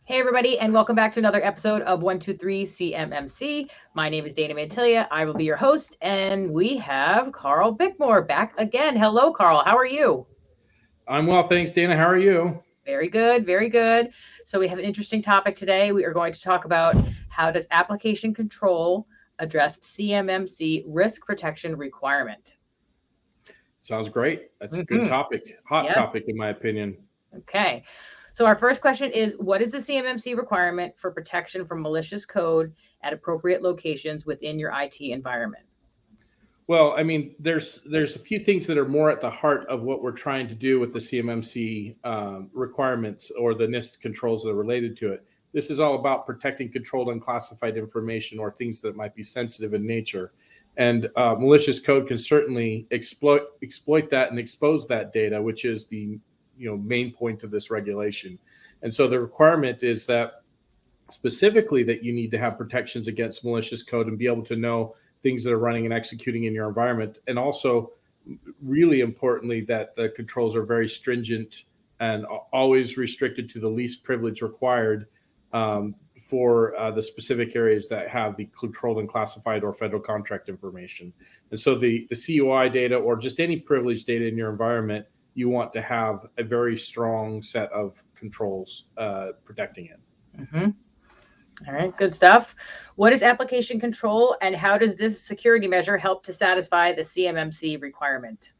Hey, everybody, and welcome back to another episode of 123 CMMC. My name is Dana Mantilia. I will be your host, and we have Carl Bickmore back again. Hello, Carl. How are you? I'm well, thanks, Dana. How are you? Very good, very good. So we have an interesting topic today. We are going to talk about how does application control address CMMC risk protection requirement? Sounds great. That's a good Mm-hmm. topic, hot Yeah. topic, in my opinion. Okay. So our first question is, what is the CMMC requirement for protection from malicious code at appropriate locations within your IT environment? Well, I mean, there's a few things that are more at the heart of what we're trying to do with the CMMC requirements or the NIST controls that are related to it. This is all about protecting controlled and classified information or things that might be sensitive in nature. And malicious code can certainly exploit that and expose that data, which is the main point of this regulation. And so the requirement is that specifically that you need to have protections against malicious code and be able to know things that are running and executing in your environment. And also, really importantly, that the controls are very stringent and always restricted to the least privilege required for the specific areas that have the controlled and classified or federal contract information. And so the CUI data or just any privileged data in your environment, you want to have a very strong set of controls protecting it. Mm-hmm. All right, good stuff. What is application control, and how does this security measure help to satisfy the CMMC requirement?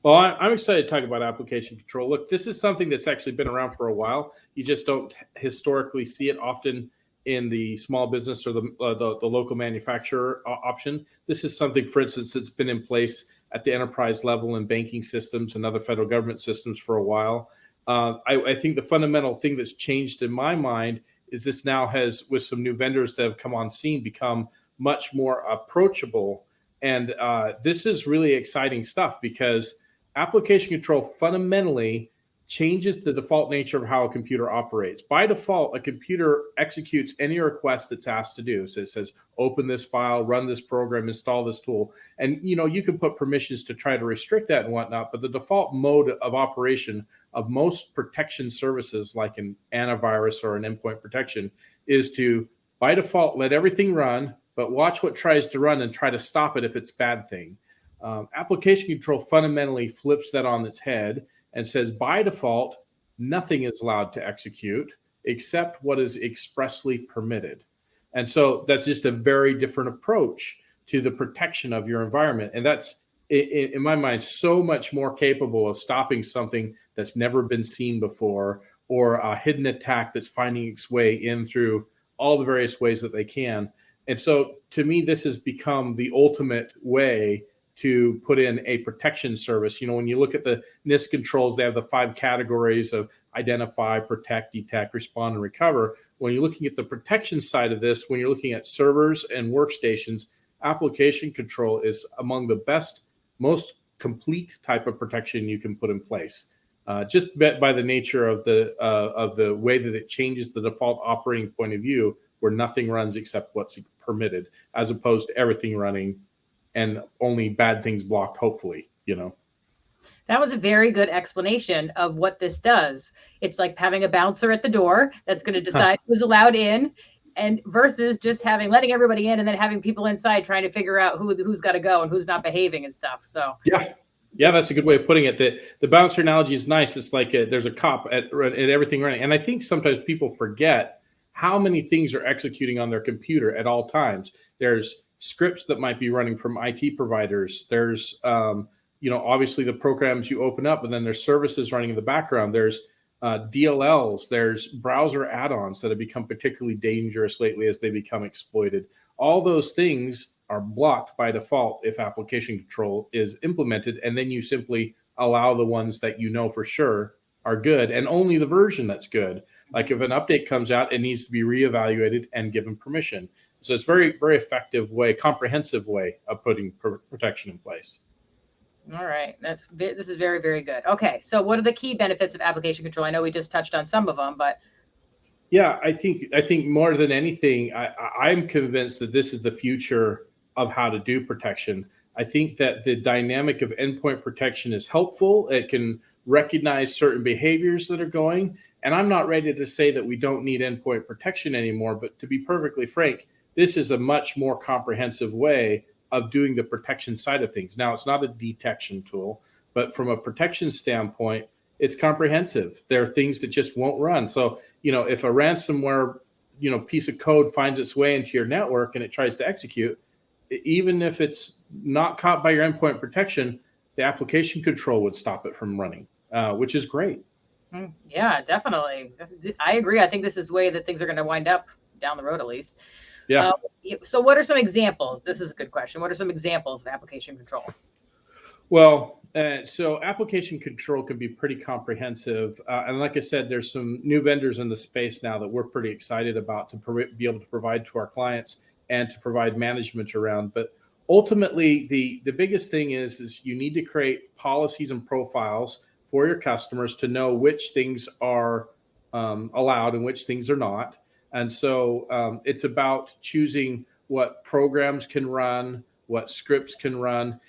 Well, I'm excited to talk about application control. Look, this is something that's actually been around for a while. You just don't historically see it often in the small business or the local manufacturer option. This is something, for instance, that's been in place at the enterprise level in banking systems and other federal government systems for a while. I think the fundamental thing that's changed in my mind is this now has, with some new vendors that have come on scene, become much more approachable. And this is really exciting stuff because application control fundamentally changes the default nature of how a computer operates. By default, a computer executes any request that's asked to do. So it says, open this file, run this program, install this tool. And you can put permissions to try to restrict that and whatnot, but the default mode of operation of most protection services like an antivirus or an endpoint protection is to, by default, let everything run, but watch what tries to run and try to stop it if it's a bad thing. Application control fundamentally flips that on its head and says, by default, nothing is allowed to execute except what is expressly permitted. And so that's just a very different approach to the protection of your environment. And that's, in my mind, so much more capable of stopping something that's never been seen before or a hidden attack that's finding its way in through all the various ways that they can. And so to me, this has become the ultimate way to put in a protection service. When you look at the NIST controls, they have the 5 categories of identify, protect, detect, respond, and recover. When you're looking at the protection side of this, when you're looking at servers and workstations, application control is among the best, most complete type of protection you can put in place. Just by the nature of the way that it changes the default operating point of view, where nothing runs except what's permitted, as opposed to everything running and only bad things blocked, hopefully. That was a very good explanation of what this does. It's like having a bouncer at the door that's going to decide who's allowed in, and versus just letting everybody in and then having people inside trying to figure out who's got to go and who's not behaving and stuff. So yeah, that's a good way of putting it. The bouncer analogy is nice. It's like there's a cop at everything running, and I think sometimes people forget how many things are executing on their computer at all times. There's scripts that might be running from IT providers. There's obviously the programs you open up, but then there's services running in the background. There's DLLs. There's browser add-ons that have become particularly dangerous lately as they become exploited. All those things are blocked by default if application control is implemented, and then you simply allow the ones that you know for sure are good and only the version that's good. Like if an update comes out, it needs to be reevaluated and given permission. So it's very, very effective way, comprehensive way of putting protection in place. All right. This is very, very good. Okay. So what are the key benefits of application control? I know we just touched on some of them, but. Yeah, I think more than anything, I'm convinced that this is the future of how to do protection. I think that the dynamic of endpoint protection is helpful. It can recognize certain behaviors that are going. And I'm not ready to say that we don't need endpoint protection anymore, but to be perfectly frank, this is a much more comprehensive way of doing the protection side of things. Now, it's not a detection tool, but from a protection standpoint, it's comprehensive. There are things that just won't run. So, if a ransomware, piece of code finds its way into your network and it tries to execute, even if it's not caught by your endpoint protection, the application control would stop it from running, which is great. Yeah, definitely. I agree. I think this is the way that things are going to wind up down the road, at least. Yeah. So what are some examples? This is a good question. What are some examples of application control? Well, so application control can be pretty comprehensive. And like I said, there's some new vendors in the space now that we're pretty excited about to be able to provide to our clients and to provide management around. But ultimately, the biggest thing is you need to create policies and profiles for your customers to know which things are allowed and which things are not. And so it's about choosing what programs can run, what scripts can run.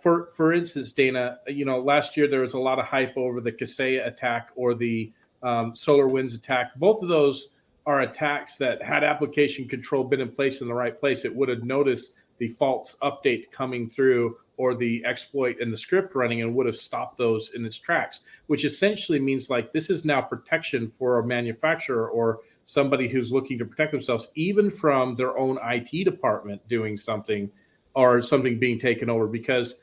For instance, Dana, last year there was a lot of hype over the Kaseya attack or the SolarWinds attack. Both of those are attacks that had application control been in place in the right place, it would have noticed the false update coming through or the exploit and the script running and would have stopped those in its tracks, which essentially means like this is now protection for a manufacturer or somebody who's looking to protect themselves, even from their own IT department doing something or something being taken over, because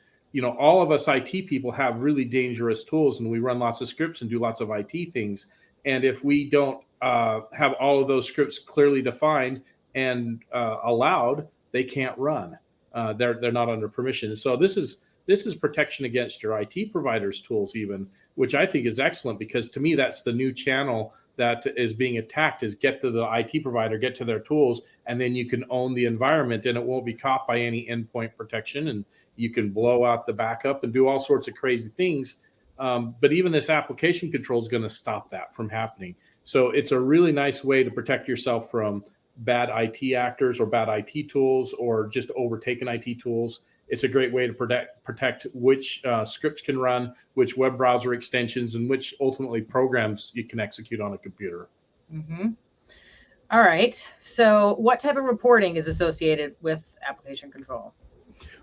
all of us IT people have really dangerous tools and we run lots of scripts and do lots of IT things. And if we don't have all of those scripts clearly defined and allowed, they can't run. They're not under permission. So this is protection against your IT provider's tools, even, which I think is excellent, because to me that's the new channel that is being attacked, is get to the IT provider, get to their tools, and then you can own the environment and it won't be caught by any endpoint protection, and you can blow out the backup and do all sorts of crazy things. But even this application control is going to stop that from happening. So it's a really nice way to protect yourself from bad IT actors or bad IT tools or just overtaken IT tools. It's a great way to protect which scripts can run, which web browser extensions, and which ultimately programs you can execute on a computer. Mm-hmm. All right. So what type of reporting is associated with application control?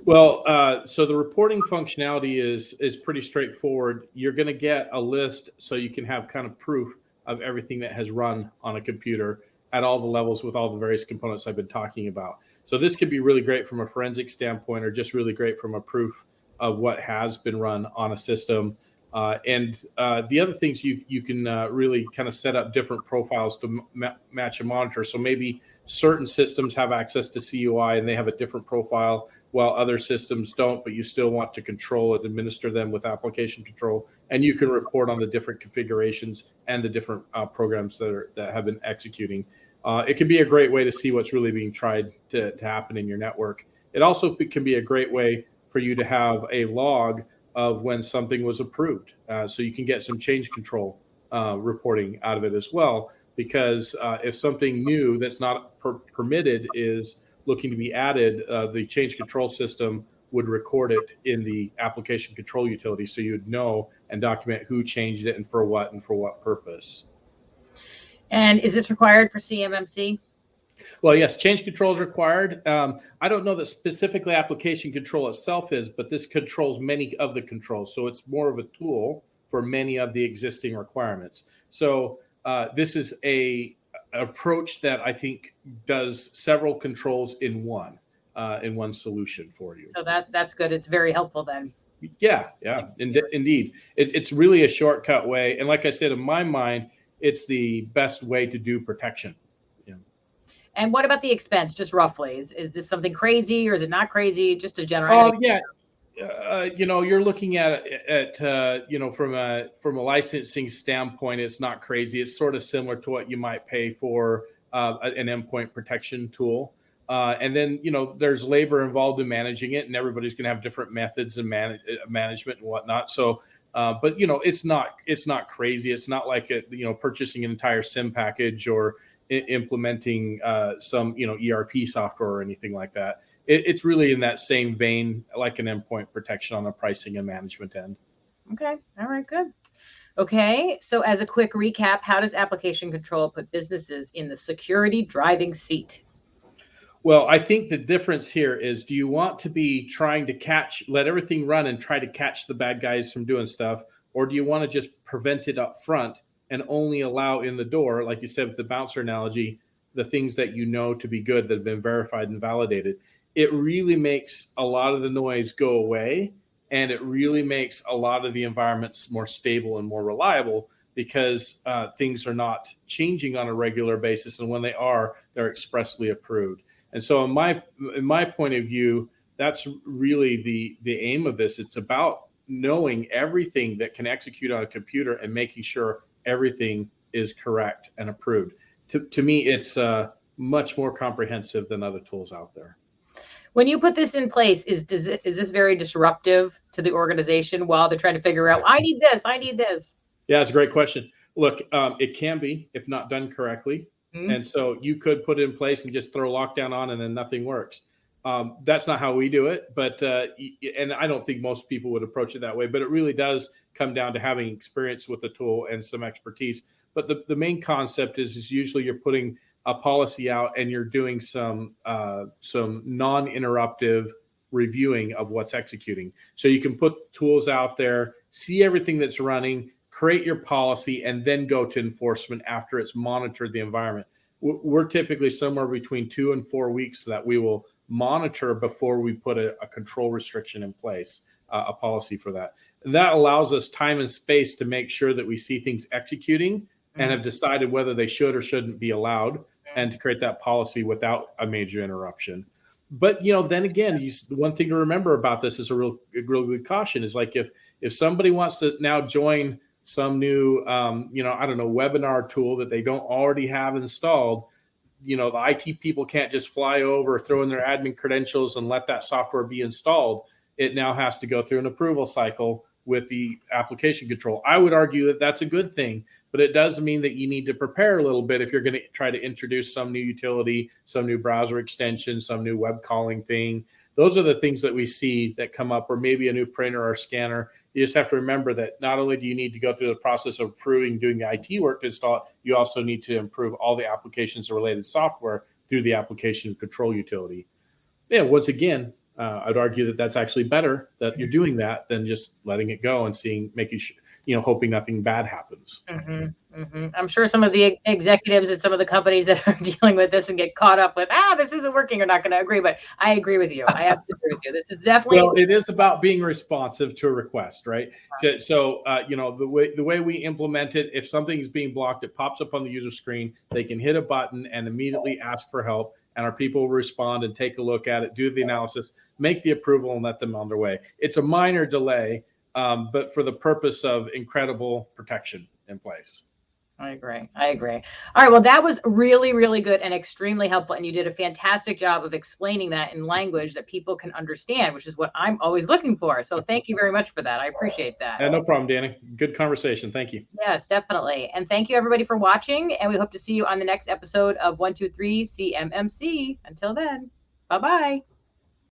Well, so the reporting functionality is pretty straightforward. You're going to get a list so you can have kind of proof of everything that has run on a computer at all the levels with all the various components I've been talking about. So this could be really great from a forensic standpoint, or just really great from a proof of what has been run on a system. And the other things you can really kind of set up different profiles to match and monitor. So maybe certain systems have access to CUI and they have a different profile, while other systems don't, but you still want to control and administer them with application control. And you can report on the different configurations and the different programs that have been executing. It can be a great way to see what's really being tried to happen in your network. It also can be a great way for you to have a log of when something was approved. So you can get some change control reporting out of it as well, because if something new that's not permitted is looking to be added, the change control system would record it in the application control utility, so you'd know and document who changed it and for what purpose. And is this required for CMMC? Well, yes, change control is required. I don't know that specifically application control itself is, but this controls many of the controls. So it's more of a tool for many of the existing requirements. So this is a approach that I think does several controls in one solution for you. So that's good. It's very helpful then. Yeah, indeed. It's really a shortcut way. And like I said, in my mind, it's the best way to do protection. And what about the expense, just roughly? Is this something crazy or is it not crazy? Just a general. Oh, yeah. You're looking at from a licensing standpoint, it's not crazy. It's sort of similar to what you might pay for an endpoint protection tool. And then, there's labor involved in managing it, and everybody's going to have different methods and management and whatnot. So, but it's not crazy. It's not like purchasing an entire SIM package or implementing some ERP software or anything like that. It's really in that same vein, like an endpoint protection on the pricing and management end. Okay. All right. Good. Okay, so as a quick recap, how does application control put businesses in the security driving seat? Well, I think the difference here is, do you want to be trying to let everything run and try to catch the bad guys from doing stuff? Or do you want to just prevent it up front and only allow in the door, like you said with the bouncer analogy, the things that you know to be good that have been verified and validated? It really makes a lot of the noise go away. And it really makes a lot of the environments more stable and more reliable because things are not changing on a regular basis. And when they are, they're expressly approved. And so in my point of view, that's really the aim of this. It's about knowing everything that can execute on a computer and making sure everything is correct and approved. To me, it's much more comprehensive than other tools out there. When you put this in place, is this very disruptive to the organization while they're trying to figure out, I need this, I need this? Yeah, it's a great question. Look, it can be if not done correctly. Mm-hmm. And so you could put it in place and just throw lockdown on and then nothing works. That's not how we do it. But and I don't think most people would approach it that way. But it really does come down to having experience with the tool and some expertise. But the main concept is usually you're putting a policy out and you're doing some non-interruptive reviewing of what's executing. So you can put tools out there, see everything that's running, create your policy, and then go to enforcement after it's monitored the environment. We're typically somewhere between 2 and 4 weeks that we will monitor before we put a control restriction in place, a policy for that. And that allows us time and space to make sure that we see things executing and have decided whether they should or shouldn't be allowed, and to create that policy without a major interruption. But then again, one thing to remember about this is a real good caution is like if somebody wants to now join some new, webinar tool that they don't already have installed, the IT people can't just fly over, throw in their admin credentials and let that software be installed. It now has to go through an approval cycle with the application control. I would argue that that's a good thing, but it does mean that you need to prepare a little bit if you're going to try to introduce some new utility, some new browser extension, some new web calling thing. Those are the things that we see that come up, or maybe a new printer or scanner. You just have to remember that not only do you need to go through the process of approving, doing the IT work to install it, you also need to improve all the applications and related software through the application control utility. Yeah, once again, I'd argue that that's actually better that you're doing that than just letting it go and hoping nothing bad happens. Mm-hmm, mm-hmm. I'm sure some of the executives at some of the companies that are dealing with this and get caught up with, this isn't working, are not going to agree. But I agree with you. I have to agree with you. This is definitely. Well, it is about being responsive to a request, right? So the way we implement it, if something is being blocked, it pops up on the user screen. They can hit a button and immediately ask for help. And our people will respond and take a look at it, do the analysis, make the approval, and let them on their way. It's a minor delay, but for the purpose of incredible protection in place. I agree. All right. Well, that was really, really good and extremely helpful. And you did a fantastic job of explaining that in language that people can understand, which is what I'm always looking for. So thank you very much for that. I appreciate that. Yeah, no problem, Danny. Good conversation. Thank you. Yes, definitely. And thank you, everybody, for watching. And we hope to see you on the next episode of 123 CMMC. Until then, bye-bye.